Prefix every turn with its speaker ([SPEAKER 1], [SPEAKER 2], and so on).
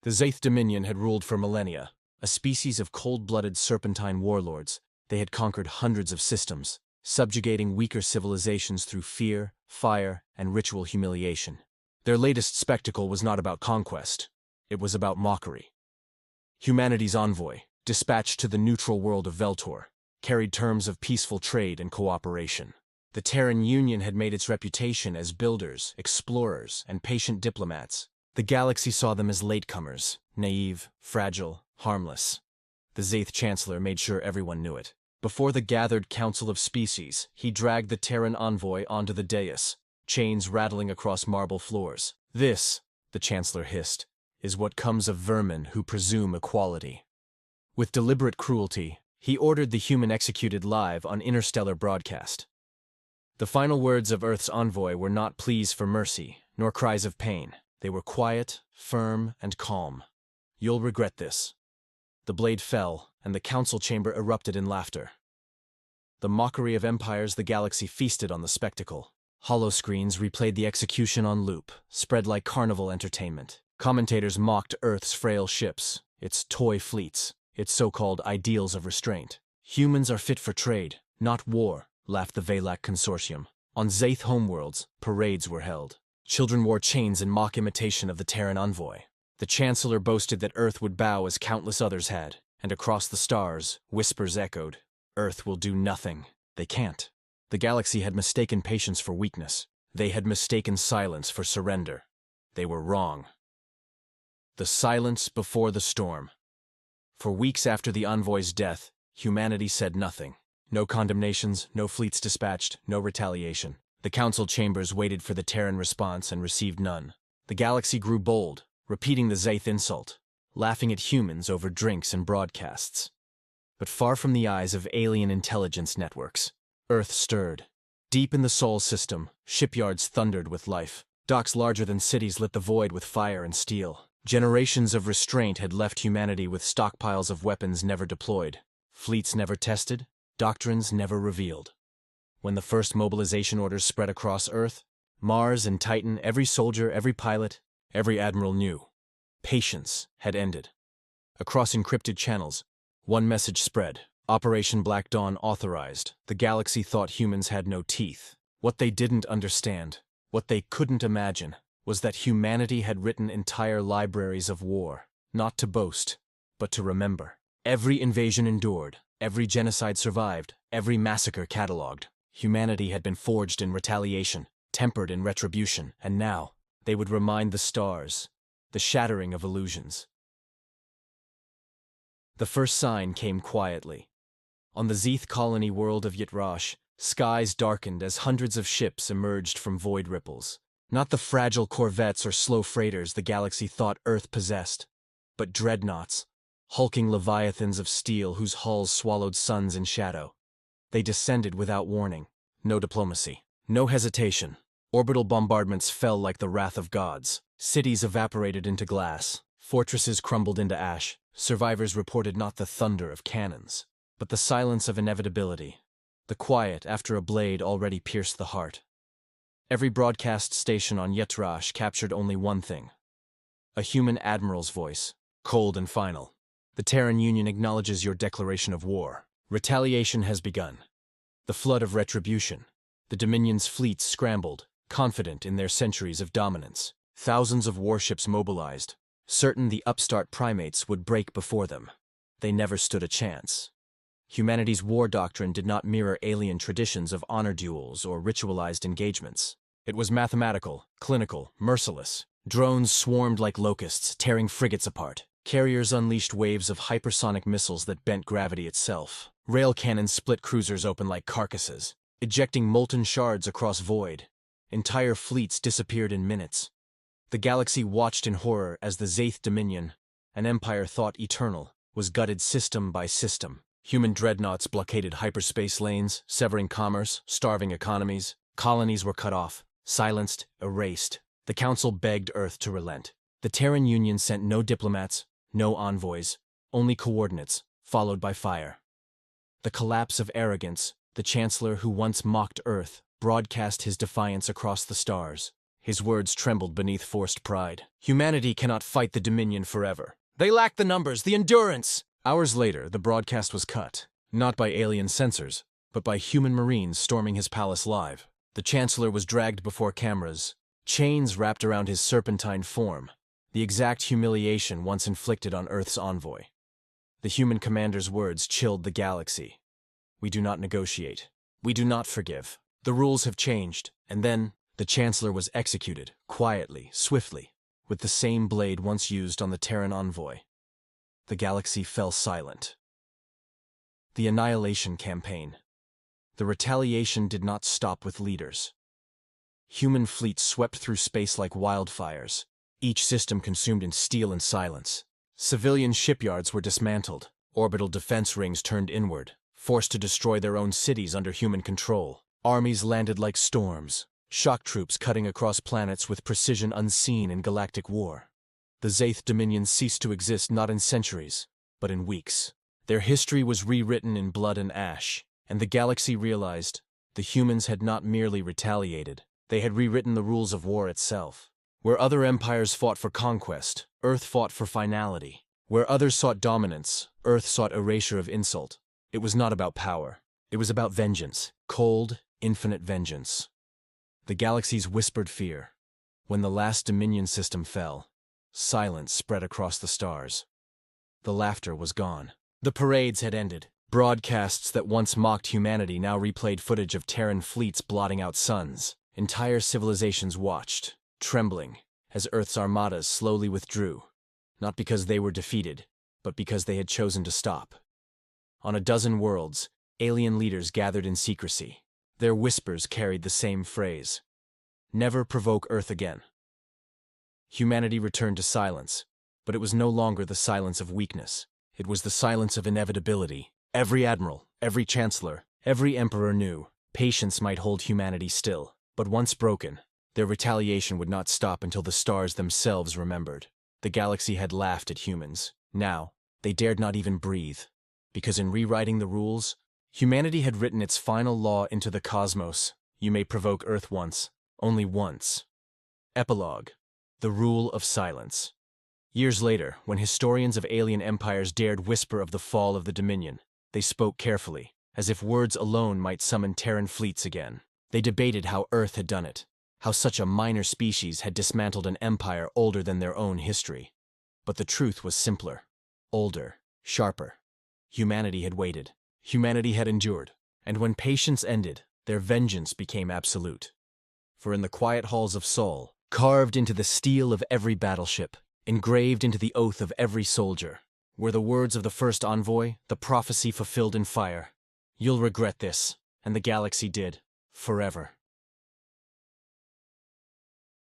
[SPEAKER 1] The Zaith Dominion had ruled for millennia, a species of cold-blooded serpentine warlords. They had conquered hundreds of systems, subjugating weaker civilizations through fear, fire, and ritual humiliation. Their latest spectacle was not about conquest. It was about mockery. Humanity's envoy, dispatched to the neutral world of Veltor, carried terms of peaceful trade and cooperation. The Terran Union had made its reputation as builders, explorers, and patient diplomats. The galaxy saw them as latecomers, naive, fragile, harmless. The Zaith Chancellor made sure everyone knew it. Before the gathered Council of Species, he dragged the Terran envoy onto the dais, chains rattling across marble floors. "This," the Chancellor hissed, "is what comes of vermin who presume equality." With deliberate cruelty, he ordered the human executed live on interstellar broadcast. The final words of Earth's envoy were not pleas for mercy, nor cries of pain. They were quiet, firm, and calm. "You'll regret this." The blade fell, and the council chamber erupted in laughter. The mockery of empires, the galaxy feasted on the spectacle. Holoscreens replayed the execution on loop, spread like carnival entertainment. Commentators mocked Earth's frail ships, its toy fleets, its so-called ideals of restraint. "Humans are fit for trade, not war," laughed the Valak Consortium. On Zaith homeworlds, parades were held. Children wore chains in mock imitation of the Terran envoy. The Chancellor boasted that Earth would bow as countless others had, and across the stars, whispers echoed, "Earth will do nothing. They can't." The galaxy had mistaken patience for weakness. They had mistaken silence for surrender. They were wrong. The silence before the storm. For weeks after the envoy's death, humanity said nothing. No condemnations, no fleets dispatched, no retaliation. The council chambers waited for the Terran response and received none. The galaxy grew bold, repeating the Zaith insult, laughing at humans over drinks and broadcasts. But far from the eyes of alien intelligence networks, Earth stirred. Deep in the Sol system, shipyards thundered with life. Docks larger than cities lit the void with fire and steel. Generations of restraint had left humanity with stockpiles of weapons never deployed, fleets never tested, doctrines never revealed. When the first mobilization orders spread across Earth, Mars and Titan, every soldier, every pilot, every admiral knew. Patience had ended. Across encrypted channels, one message spread. Operation Black Dawn authorized. The galaxy thought humans had no teeth. What they didn't understand, what they couldn't imagine, was that humanity had written entire libraries of war, not to boast, but to remember. Every invasion endured, every genocide survived, every massacre catalogued. Humanity had been forged in retaliation, tempered in retribution, and now they would remind the stars, the shattering of illusions. The first sign came quietly. On the Zeeth colony world of Yitrash, skies darkened as hundreds of ships emerged from void ripples. Not the fragile corvettes or slow freighters the galaxy thought Earth possessed, but dreadnoughts, hulking leviathans of steel whose hulls swallowed suns in shadow. They descended without warning. No diplomacy. No hesitation. Orbital bombardments fell like the wrath of gods. Cities evaporated into glass. Fortresses crumbled into ash. Survivors reported not the thunder of cannons, but the silence of inevitability. The quiet after a blade already pierced the heart. Every broadcast station on Yitrash captured only one thing. A human admiral's voice, cold and final. "The Terran Union acknowledges your declaration of war. Retaliation has begun." The flood of retribution. The Dominion's fleets scrambled, confident in their centuries of dominance. Thousands of warships mobilized, certain the upstart primates would break before them. They never stood a chance. Humanity's war doctrine did not mirror alien traditions of honor duels or ritualized engagements. It was mathematical, clinical, merciless. Drones swarmed like locusts, tearing frigates apart. Carriers unleashed waves of hypersonic missiles that bent gravity itself. Rail cannons split cruisers open like carcasses, ejecting molten shards across void. Entire fleets disappeared in minutes. The galaxy watched in horror as the Zaith Dominion, an empire thought eternal, was gutted system by system. Human dreadnoughts blockaded hyperspace lanes, severing commerce, starving economies. Colonies were cut off, silenced, erased. The Council begged Earth to relent. The Terran Union sent no diplomats, no envoys, only coordinates, followed by fire. The collapse of arrogance, the Chancellor who once mocked Earth, broadcast his defiance across the stars. His words trembled beneath forced pride. Humanity cannot fight the Dominion forever. They lack the numbers, the endurance! Hours later, the broadcast was cut. Not by alien censors, but by human marines storming his palace live. The Chancellor was dragged before cameras, chains wrapped around his serpentine form, the exact humiliation once inflicted on Earth's envoy. The human commander's words chilled the galaxy. We do not negotiate. We do not forgive. The rules have changed. And then, the Chancellor was executed, quietly, swiftly, with the same blade once used on the Terran envoy. The galaxy fell silent. The Annihilation Campaign. The retaliation did not stop with leaders. Human fleets swept through space like wildfires, each system consumed in steel and silence. Civilian shipyards were dismantled, orbital defense rings turned inward, forced to destroy their own cities under human control. Armies landed like storms, shock troops cutting across planets with precision unseen in galactic war. The Zaith Dominion ceased to exist not in centuries, but in weeks. Their history was rewritten in blood and ash, and the galaxy realized the humans had not merely retaliated, they had rewritten the rules of war itself. Where other empires fought for conquest, Earth fought for finality. Where others sought dominance, Earth sought erasure of insult. It was not about power. It was about vengeance. Cold, infinite vengeance. The galaxy's whispered fear. When the last Dominion system fell, silence spread across the stars. The laughter was gone. The parades had ended. Broadcasts that once mocked humanity now replayed footage of Terran fleets blotting out suns. Entire civilizations watched, trembling, as Earth's armadas slowly withdrew, not because they were defeated, but because they had chosen to stop. On a dozen worlds, alien leaders gathered in secrecy. Their whispers carried the same phrase: never provoke Earth again. Humanity returned to silence, but it was no longer the silence of weakness. It was the silence of inevitability. Every admiral, every chancellor, every emperor knew patience might hold humanity still. But once broken, their retaliation would not stop until the stars themselves remembered. The galaxy had laughed at humans. Now, they dared not even breathe. Because in rewriting the rules, humanity had written its final law into the cosmos. You may provoke Earth once, only once. Epilogue: The Rule of Silence. Years later, when historians of alien empires dared whisper of the fall of the Dominion, they spoke carefully, as if words alone might summon Terran fleets again. They debated how Earth had done it, how such a minor species had dismantled an empire older than their own history. But the truth was simpler, older, sharper. Humanity had waited. Humanity had endured. And when patience ended, their vengeance became absolute. For in the quiet halls of Sol, carved into the steel of every battleship, engraved into the oath of every soldier, were the words of the first envoy, the prophecy fulfilled in fire. You'll regret this, and the galaxy did. Forever.